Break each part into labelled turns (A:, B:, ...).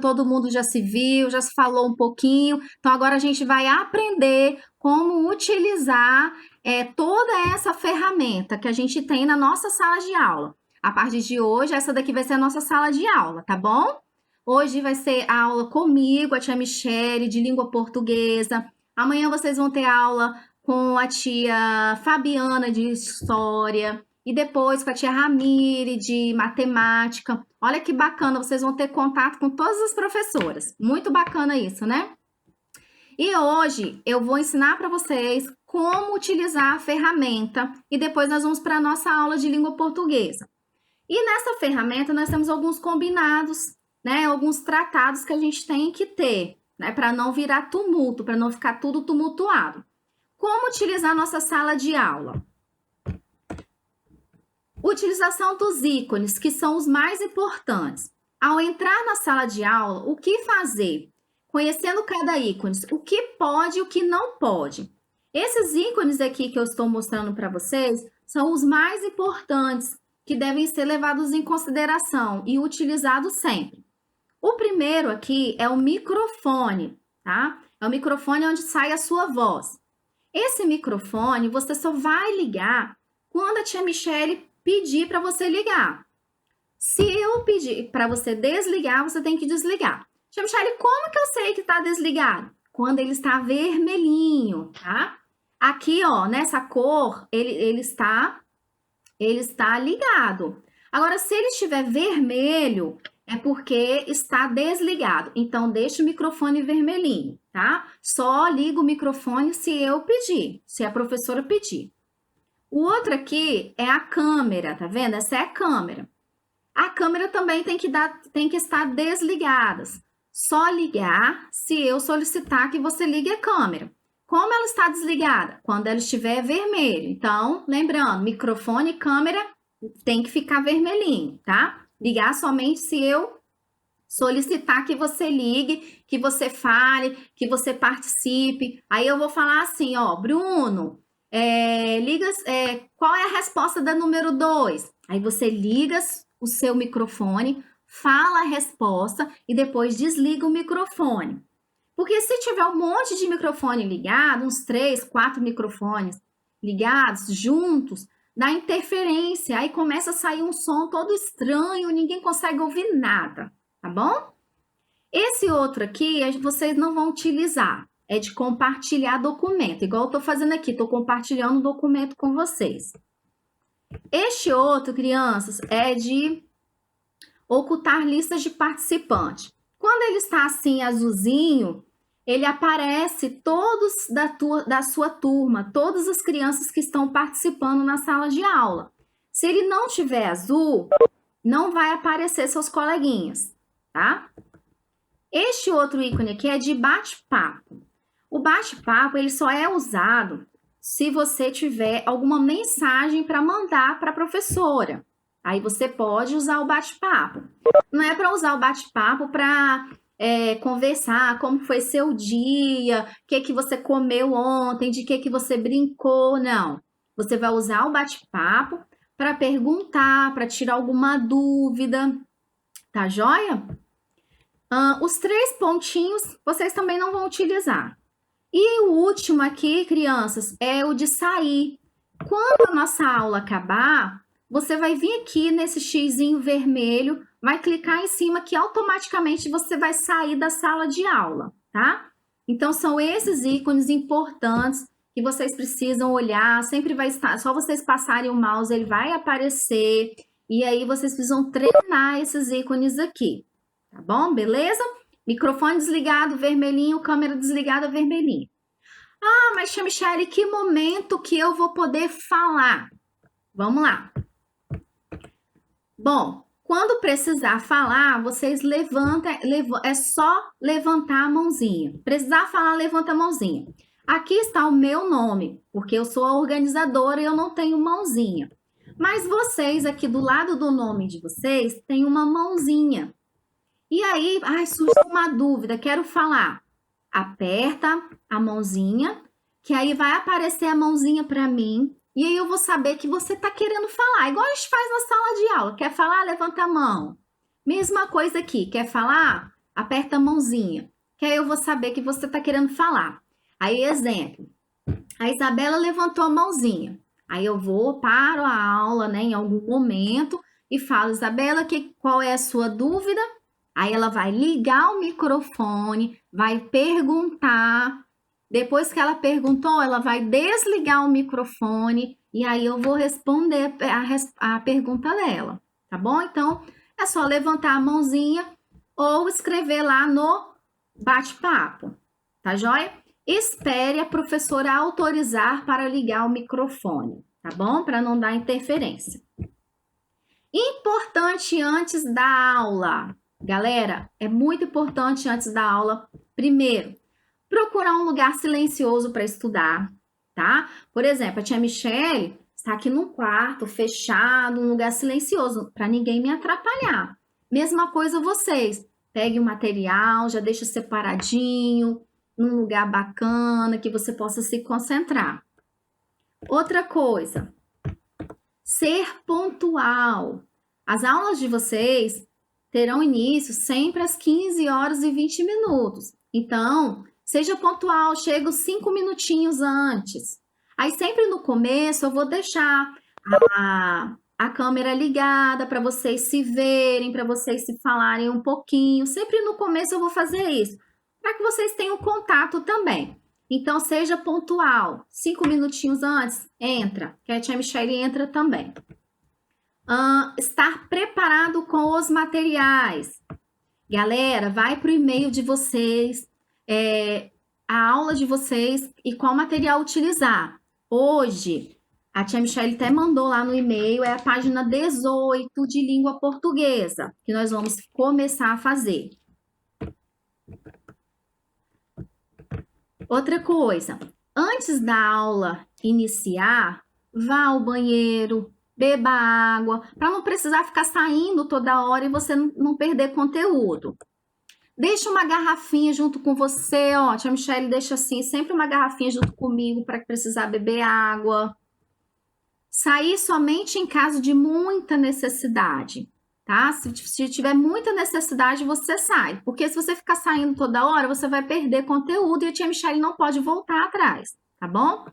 A: todo mundo já se viu, já se falou um pouquinho. Então, agora a gente vai aprender como utilizar toda essa ferramenta que a gente tem na nossa sala de aula. A partir de hoje, essa daqui vai ser a nossa sala de aula, tá bom? Hoje vai ser a aula comigo, a tia Michele, de língua portuguesa. Amanhã vocês vão ter aula com a tia Fabiana, de história. E depois com a tia Ramire, de matemática. Olha que bacana, vocês vão ter contato com todas as professoras. Muito bacana isso, né? E hoje eu vou ensinar para vocês como utilizar a ferramenta e depois nós vamos para a nossa aula de língua portuguesa. E nessa ferramenta nós temos alguns combinados, né? Alguns tratados que a gente tem que ter, né? Para não virar tumulto, para não ficar tudo tumultuado. Como utilizar a nossa sala de aula? Utilização dos ícones, que são os mais importantes. Ao entrar na sala de aula, o que fazer? Conhecendo cada ícone, o que pode e o que não pode. Esses ícones aqui que eu estou mostrando para vocês são os mais importantes, que devem ser levados em consideração e utilizados sempre. O primeiro aqui é o microfone, tá? É o microfone onde sai a sua voz. Esse microfone você só vai ligar quando a tia Michele pedir para você ligar. Se eu pedir para você desligar, você tem que desligar. Tia Michele, como que eu sei que está desligado? Quando ele está vermelhinho, tá? Aqui, ó, nessa cor, ele está ligado. Agora, se ele estiver vermelho, é porque está desligado. Então, deixa o microfone vermelhinho, tá? Só liga o microfone se eu pedir, se a professora pedir. O outro aqui é a câmera, tá vendo? Essa é a câmera. A câmera também tem que estar desligada. Só ligar se eu solicitar que você ligue a câmera. Como ela está desligada? Quando ela estiver vermelho. Então, lembrando, microfone e câmera tem que ficar vermelhinho, tá? Ligar somente se eu solicitar que você ligue, que você fale, que você participe. Aí eu vou falar assim, ó, Bruno, qual é a resposta da número 2? Aí você liga o seu microfone, fala a resposta e depois desliga o microfone. Porque se tiver um monte de microfone ligado, uns 3, 4 microfones ligados juntos, dá interferência, aí começa a sair um som todo estranho, ninguém consegue ouvir nada, tá bom? Esse outro aqui vocês não vão utilizar, é de compartilhar documento, igual eu tô fazendo aqui, tô compartilhando o documento com vocês. Este outro, crianças, é de ocultar listas de participantes. Quando ele está assim azulzinho, ele aparece todos da sua turma, todas as crianças que estão participando na sala de aula. Se ele não tiver azul, não vai aparecer seus coleguinhas, tá? Este outro ícone aqui é de bate-papo. O bate-papo ele só é usado se você tiver alguma mensagem para mandar para a professora. Aí você pode usar o bate-papo. Não é para usar o bate-papo para conversar como foi seu dia, o que você comeu ontem, de que você brincou, não. Você vai usar o bate-papo para perguntar, para tirar alguma dúvida, tá joia? Os 3 pontinhos vocês também não vão utilizar. E o último aqui, crianças, é o de sair. Quando a nossa aula acabar, você vai vir aqui nesse xizinho vermelho, vai clicar em cima que automaticamente você vai sair da sala de aula, tá? Então, são esses ícones importantes que vocês precisam olhar, sempre vai estar, só vocês passarem o mouse, ele vai aparecer, e aí vocês precisam treinar esses ícones aqui, tá bom? Beleza? Microfone desligado, vermelhinho, câmera desligada, vermelhinho. Ah, mas tia Michele, que momento que eu vou poder falar? Vamos lá. Bom, quando precisar falar, vocês levantam, é só levantar a mãozinha. Precisar falar, levanta a mãozinha. Aqui está o meu nome, porque eu sou a organizadora e eu não tenho mãozinha. Mas vocês, aqui do lado do nome de vocês, tem uma mãozinha. E aí, surge uma dúvida, quero falar. Aperta a mãozinha, que aí vai aparecer a mãozinha para mim. E aí eu vou saber que você está querendo falar, igual a gente faz na sala de aula. Quer falar? Levanta a mão. Mesma coisa aqui, quer falar? aperta a mãozinha, que aí eu vou saber que você está querendo falar. Aí, exemplo, a Isabela levantou a mãozinha. Aí eu vou, paro a aula, né, em algum momento e falo, Isabela, qual é a sua dúvida? Aí ela vai ligar o microfone, vai perguntar. Depois que ela perguntou, ela vai desligar o microfone e aí eu vou responder a pergunta dela, tá bom? Então é só levantar a mãozinha ou escrever lá no bate-papo, tá joia? Espere a professora autorizar para ligar o microfone, tá bom? Para não dar interferência. Importante antes da aula. Galera, é muito importante antes da aula, primeiro, procurar um lugar silencioso para estudar, tá? Por exemplo, a tia Michele está aqui num quarto fechado, um lugar silencioso, para ninguém me atrapalhar. Mesma coisa vocês. Pegue o material, já deixa separadinho, num lugar bacana que você possa se concentrar. Outra coisa, ser pontual. As aulas de vocês terão início sempre às 15 horas e 20 minutos. Então, seja pontual, chega os 5 minutinhos antes. Aí, sempre no começo, eu vou deixar a câmera ligada para vocês se verem, para vocês se falarem um pouquinho. Sempre no começo eu vou fazer isso, para que vocês tenham contato também. Então, seja pontual. 5 minutinhos antes, entra. Que a tia Michele entra também. Estar preparado com os materiais. Galera, vai para o e-mail de vocês, a aula de vocês e qual material utilizar. Hoje, a tia Michele até mandou lá no e-mail, é a página 18 de língua portuguesa, que nós vamos começar a fazer. Outra coisa, antes da aula iniciar, vá ao banheiro, beba água, para não precisar ficar saindo toda hora e você não perder conteúdo. Deixa uma garrafinha junto com você, ó, a tia Michele deixa assim, sempre uma garrafinha junto comigo para precisar beber água. Sair somente em caso de muita necessidade, tá? Se tiver muita necessidade, você sai. Porque se você ficar saindo toda hora, você vai perder conteúdo e a tia Michele não pode voltar atrás, tá bom?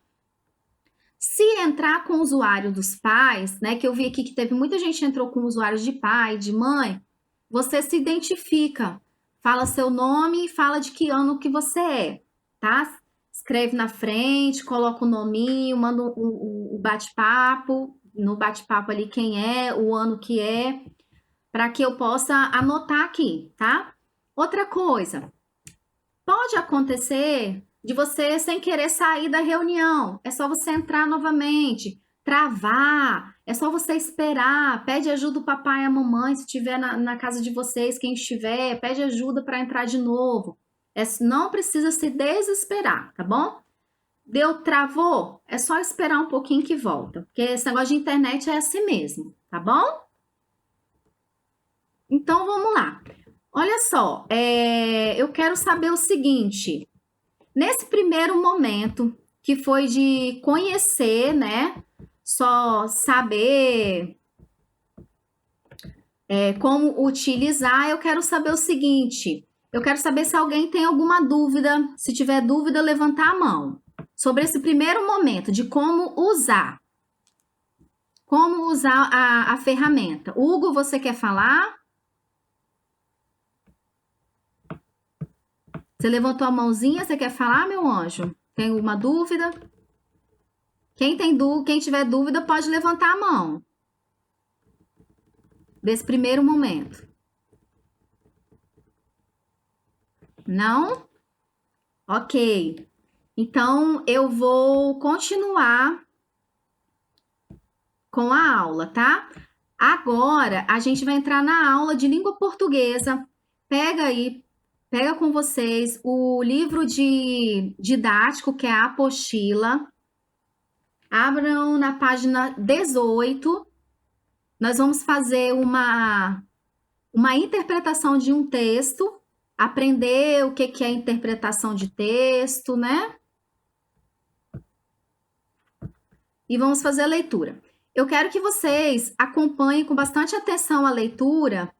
A: Se entrar com o usuário dos pais, né? Que eu vi aqui que teve muita gente que entrou com usuários de pai, de mãe, você se identifica. Fala seu nome e fala de que ano que você é, tá? Escreve na frente, coloca o nominho, manda o bate-papo, no bate-papo ali quem é, o ano que é, para que eu possa anotar aqui, tá? Outra coisa, pode acontecer de você sem querer sair da reunião, é só você entrar novamente, travar, é só você esperar, pede ajuda do papai e a mamãe, se estiver na casa de vocês, quem estiver, pede ajuda para entrar de novo. Não precisa se desesperar, tá bom? Deu, travou? É só esperar um pouquinho que volta, porque esse negócio de internet é assim mesmo, tá bom? Então, vamos lá. Olha só, eu quero saber o seguinte, nesse primeiro momento, que foi de conhecer, né, só saber como utilizar, eu quero saber o seguinte, eu quero saber se alguém tem alguma dúvida, se tiver dúvida, levantar a mão. Sobre esse primeiro momento de como usar a ferramenta. Hugo, você quer falar? Você levantou a mãozinha, você quer falar, meu anjo? Tem alguma dúvida? Quem tiver dúvida pode levantar a mão. Desse primeiro momento. Não? Ok. Então, eu vou continuar com a aula, tá? Agora, a gente vai entrar na aula de língua portuguesa. Pega com vocês o livro didático, que é a apostila. Abram na página 18. Nós vamos fazer uma interpretação de um texto, aprender o que é interpretação de texto, né? E vamos fazer a leitura. Eu quero que vocês acompanhem com bastante atenção a leitura,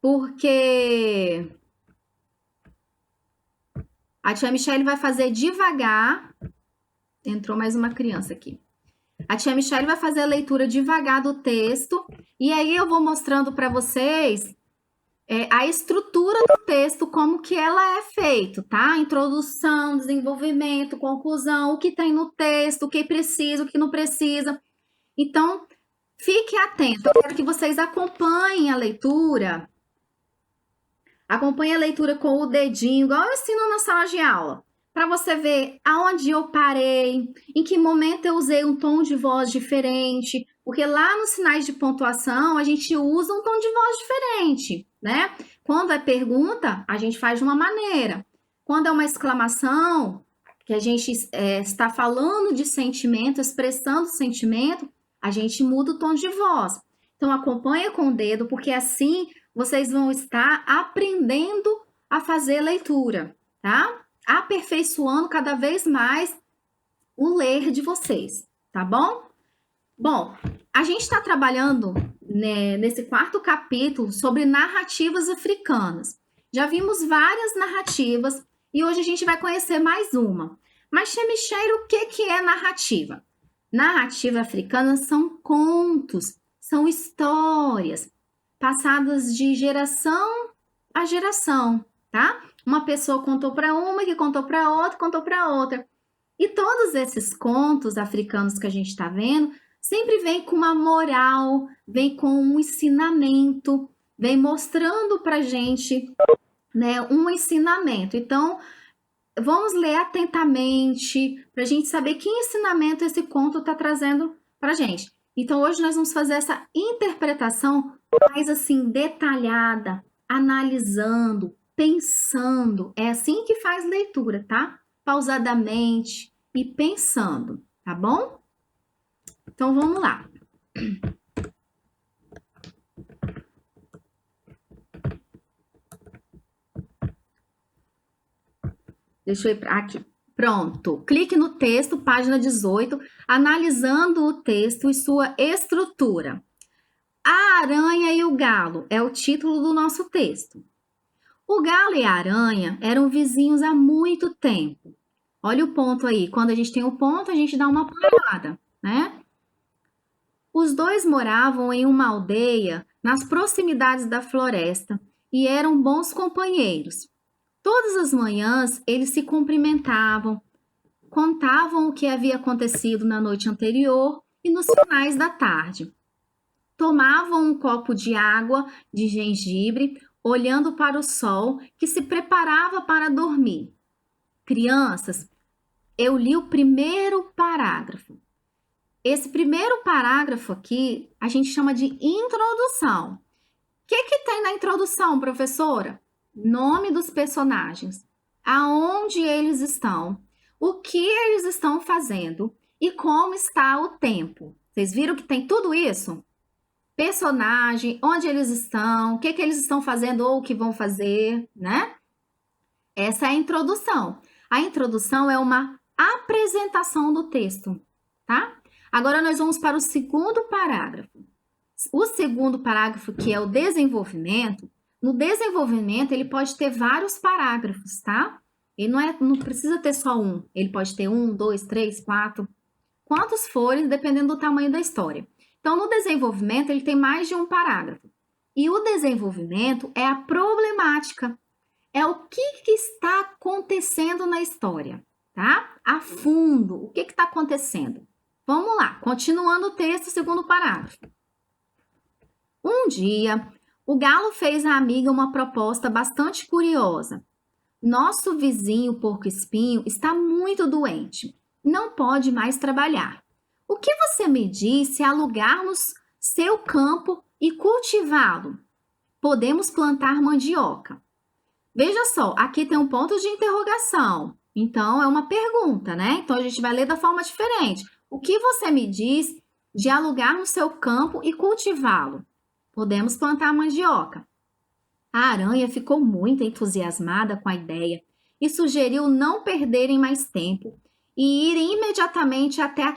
A: porque A tia Michele vai fazer devagar. Entrou mais uma criança aqui. A tia Michele vai fazer a leitura devagar do texto. E aí eu vou mostrando para vocês a estrutura do texto, como que ela é feito, tá? Introdução, desenvolvimento, conclusão, o que tem no texto, o que precisa, o que não precisa. Então, fique atento. Eu quero que vocês acompanhem a leitura. Acompanhe a leitura com o dedinho, igual eu ensino na sala de aula. Para você ver aonde eu parei, em que momento eu usei um tom de voz diferente, porque lá nos sinais de pontuação a gente usa um tom de voz diferente, né? Quando é pergunta, a gente faz de uma maneira. Quando é uma exclamação, que a gente está falando de sentimento, expressando sentimento, a gente muda o tom de voz. Então, acompanha com o dedo, porque assim vocês vão estar aprendendo a fazer leitura, tá? Aperfeiçoando cada vez mais o ler de vocês, tá bom? Bom, a gente está trabalhando, né, nesse quarto capítulo sobre narrativas africanas. Já vimos várias narrativas e hoje a gente vai conhecer mais uma. Mas, tia Michele, o que é narrativa? Narrativa africana são contos, são histórias passadas de geração a geração, tá? Uma pessoa contou para uma, que contou para outra, contou para outra. E todos esses contos africanos que a gente está vendo sempre vem com uma moral, vem com um ensinamento, vem mostrando para gente, né, um ensinamento. Então, vamos ler atentamente para a gente saber que ensinamento esse conto está trazendo para a gente. Então, hoje nós vamos fazer essa interpretação mais assim detalhada, analisando, pensando. É assim que faz leitura, tá? Pausadamente e pensando, tá bom? Então, vamos lá. Deixa eu ir para aqui. Pronto. Clique no texto, página 18, analisando o texto e sua estrutura. A aranha e o galo é o título do nosso texto. O galo e a aranha eram vizinhos há muito tempo. Olha o ponto aí. Quando a gente tem o ponto, a gente dá uma parada, né? Os dois moravam em uma aldeia nas proximidades da floresta e eram bons companheiros. Todas as manhãs eles se cumprimentavam, contavam o que havia acontecido na noite anterior e nos finais da tarde. Tomavam um copo de água de gengibre, olhando para o sol que se preparava para dormir. Crianças, eu li o primeiro parágrafo. Esse primeiro parágrafo aqui a gente chama de introdução. O que tem na introdução, professora? Nome dos personagens, aonde eles estão, o que eles estão fazendo e como está o tempo. Vocês viram que tem tudo isso? Personagem, onde eles estão, o que eles estão fazendo ou o que vão fazer, né? Essa é a introdução. A introdução é uma apresentação do texto, tá? Agora nós vamos para o segundo parágrafo. O segundo parágrafo, que é o desenvolvimento, no desenvolvimento ele pode ter vários parágrafos, tá? Ele não precisa ter só um, ele pode ter 1, 2, 3, 4, quantos forem, dependendo do tamanho da história. Então, no desenvolvimento, ele tem mais de um parágrafo. E o desenvolvimento é a problemática, é o que está acontecendo na história, tá? A fundo, o que está acontecendo? Vamos lá, continuando o texto, segundo parágrafo. Um dia, o galo fez à amiga uma proposta bastante curiosa. Nosso vizinho porco-espinho está muito doente, não pode mais trabalhar. O que você me diz se alugarmos seu campo e cultivá-lo? Podemos plantar mandioca. Veja só, aqui tem um ponto de interrogação. Então, é uma pergunta, né? Então, a gente vai ler da forma diferente. O que você me diz de alugarmos seu campo e cultivá-lo? Podemos plantar mandioca. A aranha ficou muito entusiasmada com a ideia e sugeriu não perderem mais tempo e ir imediatamente até a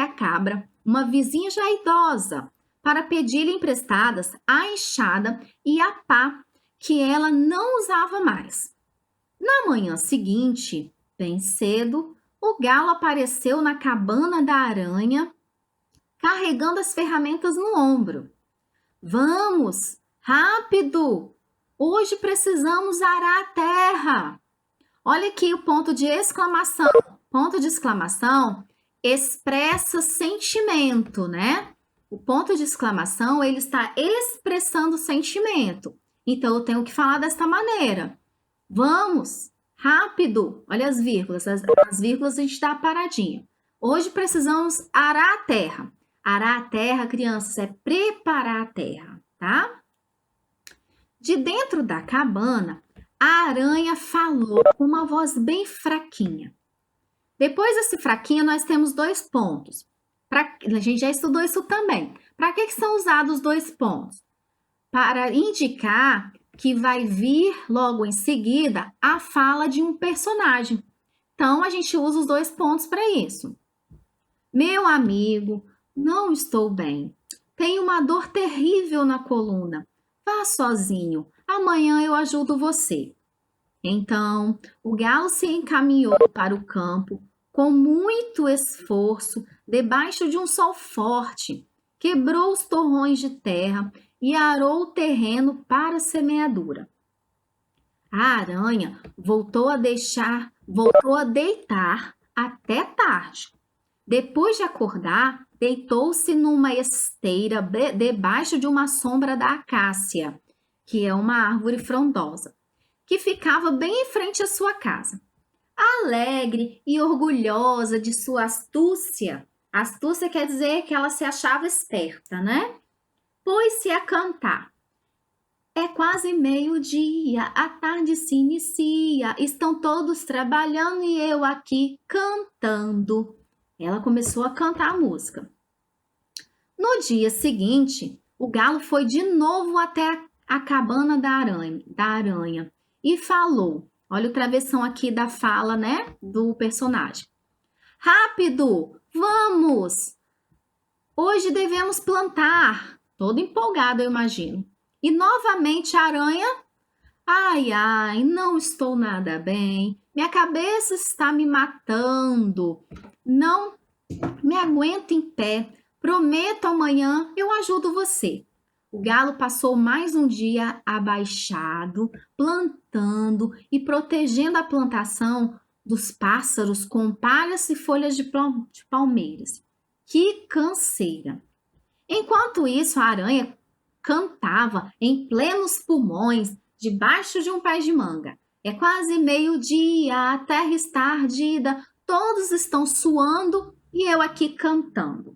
A: cabra, uma vizinha já idosa, para pedir-lhe emprestadas a enxada e a pá que ela não usava mais. Na manhã seguinte, bem cedo, o galo apareceu na cabana da aranha, carregando as ferramentas no ombro. Vamos, rápido! Hoje precisamos arar a terra. Olha aqui o ponto de exclamação. Ponto de exclamação expressa sentimento, né? O ponto de exclamação, ele está expressando sentimento. Então, eu tenho que falar desta maneira. Vamos, rápido. Olha as vírgulas. As vírgulas a gente dá paradinha. Hoje precisamos arar a terra. Arar a terra, crianças, é preparar a terra, tá? De dentro da cabana, a aranha falou com uma voz bem fraquinha. Depois desse fraquinho, nós temos 2 pontos. A gente já estudou isso também. Para que são usados 2 pontos? Para indicar que vai vir logo em seguida a fala de um personagem. Então, a gente usa os 2 pontos para isso. Meu amigo, não estou bem. Tenho uma dor terrível na coluna. Vá sozinho. Amanhã eu ajudo você. Então, o galo se encaminhou para o campo com muito esforço, debaixo de um sol forte. Quebrou os torrões de terra e arou o terreno para a semeadura. A aranha voltou a deitar até tarde. Depois de acordar, deitou-se numa esteira debaixo de uma sombra da acácia, que é uma árvore frondosa, que ficava bem em frente à sua casa. Alegre e orgulhosa de sua astúcia, astúcia quer dizer que ela se achava esperta, né? Pôs-se a cantar. É quase meio-dia, a tarde se inicia, estão todos trabalhando e eu aqui cantando. Ela começou a cantar a música. No dia seguinte, o galo foi de novo até a cabana da aranha e falou. Olha o travessão aqui da fala, né, do personagem. Rápido, vamos! Hoje devemos plantar. Todo empolgado, eu imagino. E novamente a aranha. Ai, não estou nada bem. Minha cabeça está me matando. Não me aguento em pé. Prometo amanhã eu ajudo você. O galo passou mais um dia abaixado, plantando e protegendo a plantação dos pássaros com palhas e folhas de palmeiras. Que canseira! Enquanto isso, a aranha cantava em plenos pulmões, debaixo de um pé de manga. É quase meio-dia, a terra está ardida, todos estão suando e eu aqui cantando.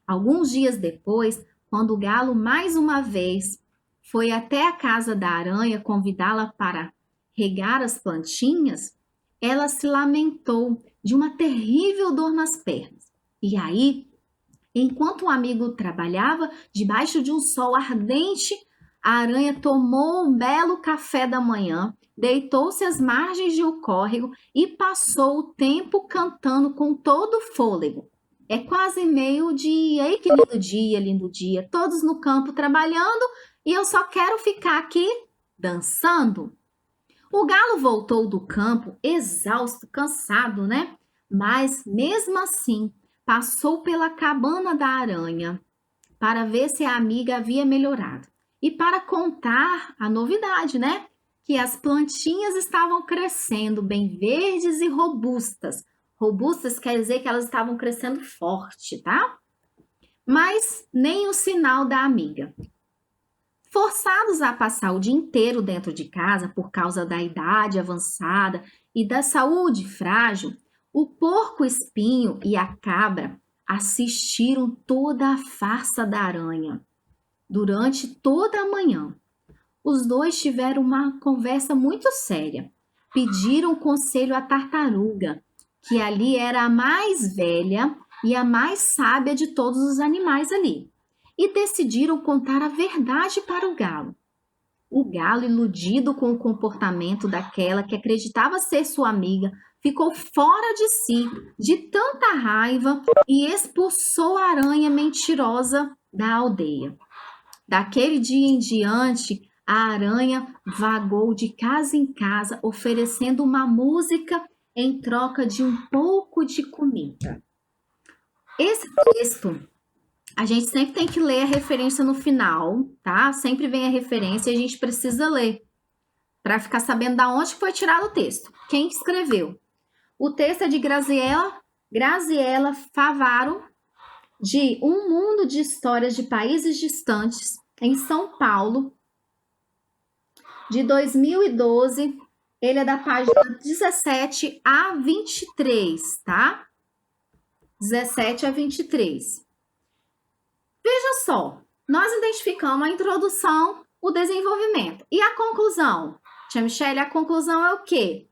A: Alguns dias depois, quando o galo mais uma vez foi até a casa da aranha convidá-la para regar as plantinhas, ela se lamentou de uma terrível dor nas pernas. E aí, enquanto o amigo trabalhava debaixo de um sol ardente, a aranha tomou um belo café da manhã, deitou-se às margens de um córrego e passou o tempo cantando com todo o fôlego. É quase meio-dia, e que lindo dia, todos no campo trabalhando e eu só quero ficar aqui dançando. O galo voltou do campo exausto, cansado, né? Mas mesmo assim, passou pela cabana da aranha para ver se a amiga havia melhorado e para contar a novidade, né? Que as plantinhas estavam crescendo bem verdes e robustas. Robustas quer dizer que elas estavam crescendo forte, tá? Mas nem o sinal da amiga. Forçados a passar o dia inteiro dentro de casa por causa da idade avançada e da saúde frágil, o porco-espinho e a cabra assistiram toda a farsa da aranha. Durante toda a manhã, os dois tiveram uma conversa muito séria. Pediram conselho à tartaruga, que ali era a mais velha e a mais sábia de todos os animais ali, e decidiram contar a verdade para o galo. O galo, iludido com o comportamento daquela que acreditava ser sua amiga, ficou fora de si de tanta raiva e expulsou a aranha mentirosa da aldeia. Daquele dia em diante, A aranha vagou de casa em casa, oferecendo uma música em troca de um pouco de comida. Esse texto, a gente sempre tem que ler a referência no final, tá? Sempre vem a referência e a gente precisa ler para ficar sabendo da onde foi tirado o texto. Quem escreveu? O texto é de Graziella Favaro, de Um Mundo de Histórias de Países Distantes, em São Paulo, de 2012. Ele é da página 17 a 23, tá? 17 a 23. Veja só, nós identificamos a introdução, o desenvolvimento. E a conclusão? Tia Michele, a conclusão é o quê?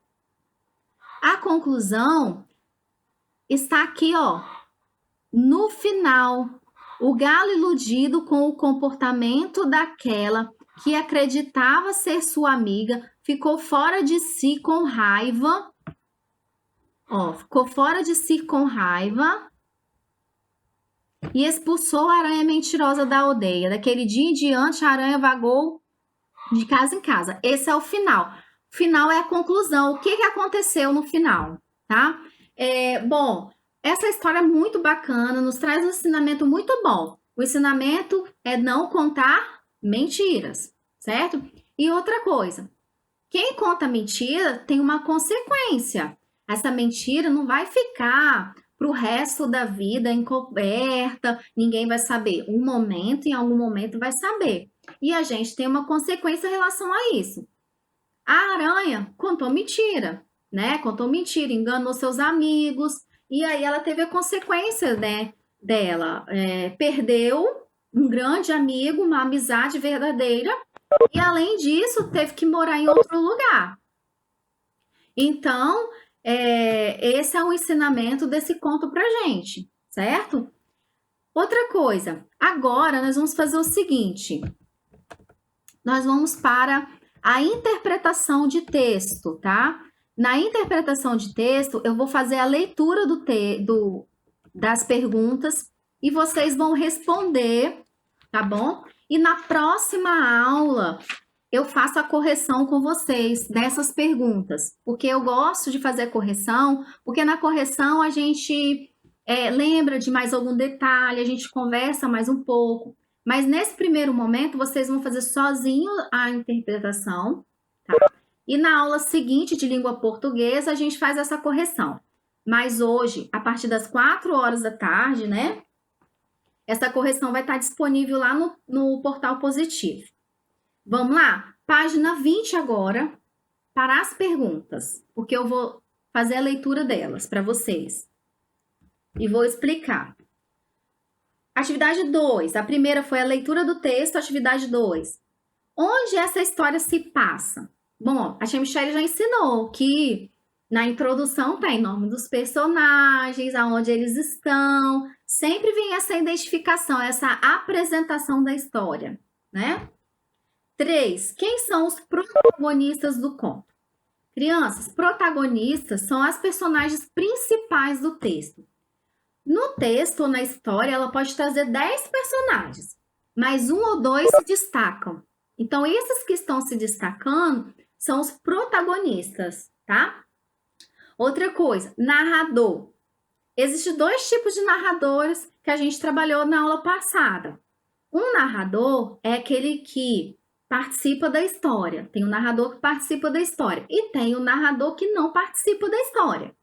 A: A conclusão está aqui, ó, no final. O galo iludido com o comportamento daquela que acreditava ser sua amiga ficou fora de si com raiva. Ó, ficou fora de si com raiva e expulsou a aranha mentirosa da aldeia. Daquele dia em diante, a aranha vagou de casa em casa. Esse é o final. O final é a conclusão. O que aconteceu no final, tá? Bom, essa história é muito bacana, nos traz um ensinamento muito bom. O ensinamento é não contar mentiras, certo? E outra coisa, quem conta mentira tem uma consequência. Essa mentira não vai ficar para o resto da vida encoberta, ninguém vai saber. Um momento, em algum momento, vai saber. E a gente tem uma consequência em relação a isso. A aranha contou mentira, né? Contou mentira, enganou seus amigos, e aí ela teve a consequência, né, dela. Perdeu um grande amigo, uma amizade verdadeira, e além disso, teve que morar em outro lugar. Então, esse é o ensinamento desse conto pra gente, certo? Outra coisa, agora nós vamos fazer o seguinte: nós vamos para a interpretação de texto, tá? Na interpretação de texto, eu vou fazer a leitura das perguntas e vocês vão responder, tá bom? E na próxima aula, eu faço a correção com vocês dessas perguntas, porque eu gosto de fazer a correção, porque na correção a gente lembra de mais algum detalhe, a gente conversa mais um pouco. Mas nesse primeiro momento, vocês vão fazer sozinho a interpretação, tá? E na aula seguinte de língua portuguesa, a gente faz essa correção. Mas hoje, a partir das 4 horas da tarde, né? Essa correção vai estar disponível lá no Portal Positivo. Vamos lá? Página 20 agora, para as perguntas, porque eu vou fazer a leitura delas para vocês. E vou explicar. Atividade 2. A primeira foi a leitura do texto. Atividade 2. Onde essa história se passa? Bom, a Tia Michele já ensinou que na introdução tem nome dos personagens, aonde eles estão. Sempre vem essa identificação, essa apresentação da história, né? 3. Quem são os protagonistas do conto? Crianças, protagonistas são as personagens principais do texto. No texto ou na história, ela pode trazer 10 personagens, mas 1 ou 2 se destacam. Então, esses que estão se destacando são os protagonistas, tá? Outra coisa, narrador. Existem 2 tipos de narradores que a gente trabalhou na aula passada. Um narrador é aquele que participa da história. Tem o narrador que participa da história e tem o narrador que não participa da história.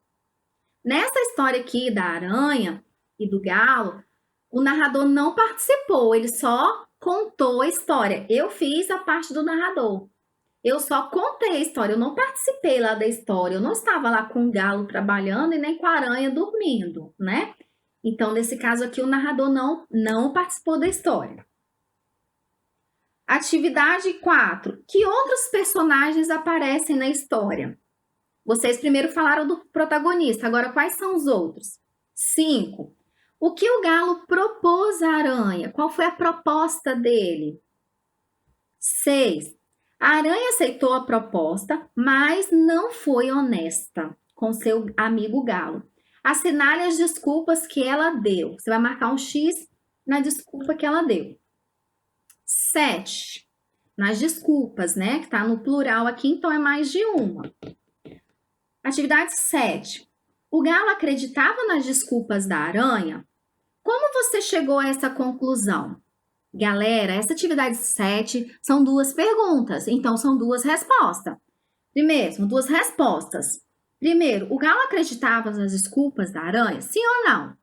A: Nessa história aqui da aranha e do galo, o narrador não participou, ele só contou a história. Eu fiz a parte do narrador. Eu só contei a história, eu não participei lá da história, eu não estava lá com o galo trabalhando e nem com a aranha dormindo, né? Então, nesse caso aqui, o narrador não participou da história. Atividade 4. Que outros personagens aparecem na história? Vocês primeiro falaram do protagonista, agora quais são os outros? 5. O que o galo propôs à aranha? Qual foi a proposta dele? 6. A aranha aceitou a proposta, mas não foi honesta com seu amigo galo. Assinale as desculpas que ela deu. Você vai marcar um X na desculpa que ela deu. 7. nas desculpas, né? Que tá no plural aqui, então é mais de uma. Atividade 7. O galo acreditava nas desculpas da aranha? Como você chegou a essa conclusão? Galera, essa atividade 7 são duas perguntas, então são duas respostas. Primeiro, são duas respostas. Primeiro, o galo acreditava nas desculpas da aranha? Sim ou não?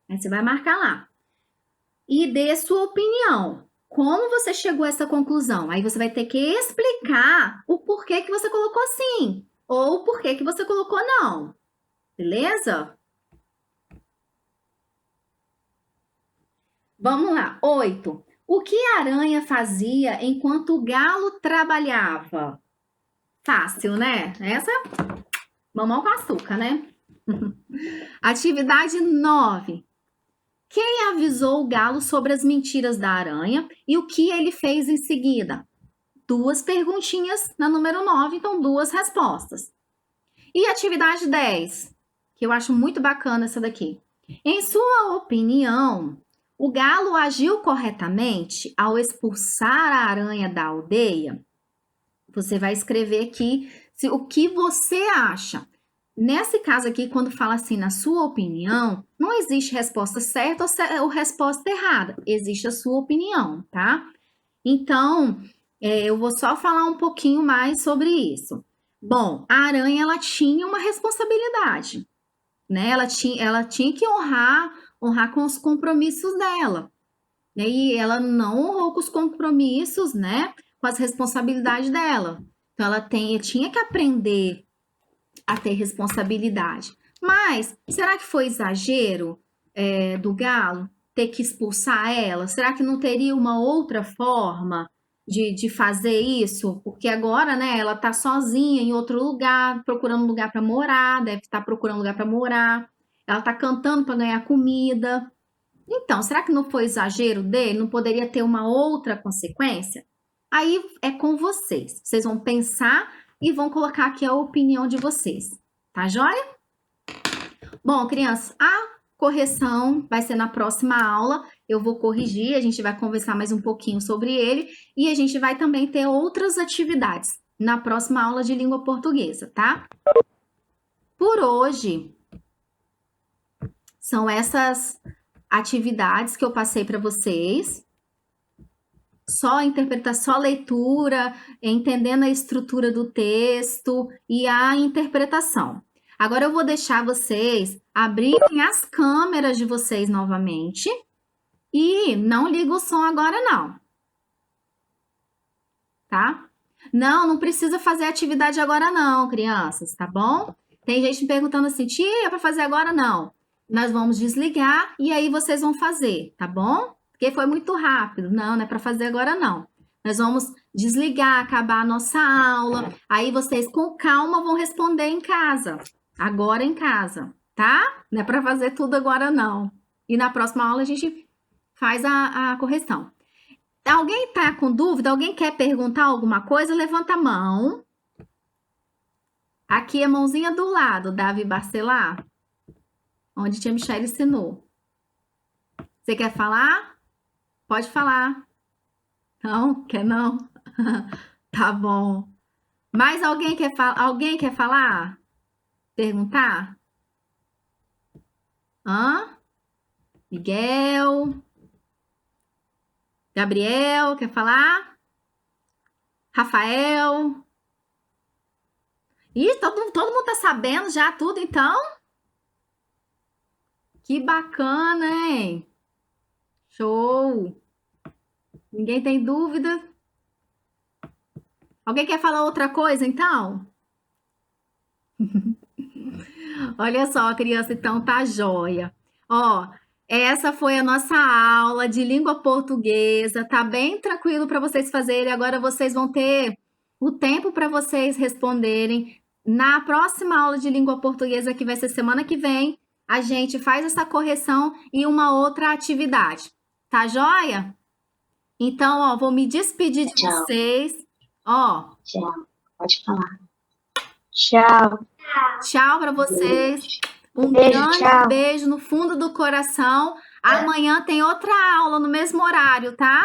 A: Aí você vai marcar lá. E dê sua opinião. Como você chegou a essa conclusão? Aí você vai ter que explicar o porquê que você colocou sim ou o porquê que você colocou não. Beleza? Vamos lá. 8. O que a aranha fazia enquanto o galo trabalhava? Fácil, né? Essa mamão com açúcar, né? Atividade 9. Quem avisou o galo sobre as mentiras da aranha e o que ele fez em seguida? Duas perguntinhas na número 9, então duas respostas. E atividade 10, que eu acho muito bacana essa daqui. Em sua opinião, o galo agiu corretamente ao expulsar a aranha da aldeia? Você vai escrever aqui o que você acha. Nesse caso aqui, quando fala assim, na sua opinião, não existe resposta certa ou resposta errada. Existe a sua opinião, tá? Então, eu vou só falar um pouquinho mais sobre isso. Bom, a aranha, ela tinha uma responsabilidade, né? Ela tinha que honrar com os compromissos dela. Né? E ela não honrou com os compromissos, né? Com as responsabilidades dela. Então, ela tinha que aprender a ter responsabilidade. Mas, será que foi exagero do galo ter que expulsar ela? Será que não teria uma outra forma de fazer isso? Porque agora, né, ela tá sozinha em outro lugar, procurando lugar para morar, deve estar procurando lugar para morar. Ela tá cantando para ganhar comida. Então, será que não foi exagero dele? Não poderia ter uma outra consequência? Aí é com vocês. Vocês vão pensar e vão colocar aqui a opinião de vocês. Tá joia? Bom, crianças, a correção vai ser na próxima aula. Eu vou corrigir, a gente vai conversar mais um pouquinho sobre ele e a gente vai também ter outras atividades na próxima aula de língua portuguesa, tá? Por hoje, são essas atividades que eu passei para vocês. Só interpretação, só leitura, entendendo a estrutura do texto e a interpretação. Agora eu vou deixar vocês abrirem as câmeras de vocês novamente e não liga o som agora não. Tá? Não precisa fazer atividade agora não, crianças, tá bom? Tem gente me perguntando assim, tia, é para fazer agora? Não. Nós vamos desligar e aí vocês vão fazer, tá bom? Porque foi muito rápido. Não é para fazer agora não. Nós vamos desligar, acabar a nossa aula. Aí vocês com calma vão responder em casa. Agora em casa, tá? Não é para fazer tudo agora não. E na próxima aula a gente faz a correção. Alguém tá com dúvida? Alguém quer perguntar alguma coisa? Levanta a mão. Aqui a mãozinha do lado, Davi Barcelar, onde tia Michelle ensinou. Você quer falar? Pode falar. Não? Quer não? Tá bom. Mais alguém quer falar? Perguntar? Miguel? Gabriel, quer falar? Rafael? Ih, todo mundo tá sabendo já tudo, então? Que bacana, hein? Show! Ninguém tem dúvida? Alguém quer falar outra coisa, então? Olha só, criança, então tá joia. Ó, essa foi a nossa aula de língua portuguesa. Tá bem tranquilo para vocês fazerem. Agora vocês vão ter o tempo para vocês responderem. Na próxima aula de língua portuguesa, que vai ser semana que vem, a gente faz essa correção e uma outra atividade. Tá joia? Então, ó, vou me despedir de vocês. Ó.
B: Tchau. Pode falar. Tchau.
A: Tchau para vocês. Um
B: beijo,
A: grande
B: tchau.
A: beijo no fundo do coração. Amanhã tem outra aula no mesmo horário, tá?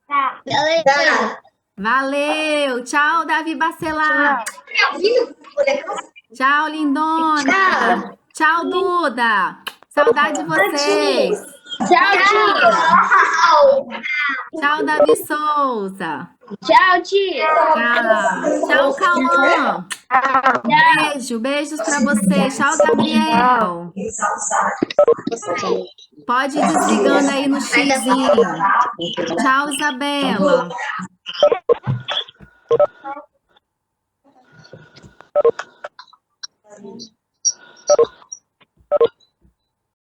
B: Tá. Beleza.
A: Valeu. Tchau, Davi Bacelar. Tchau, lindona. Tchau, Duda. Saudade de vocês.
B: Tchau, tia.
A: Tchau, Davi Souza.
B: Tchau, tia.
A: Tchau. Tchau, Cauã. Beijos pra vocês. Tchau, Gabriel. Pode ir desligando aí no xizinho. Tchau, Isabela.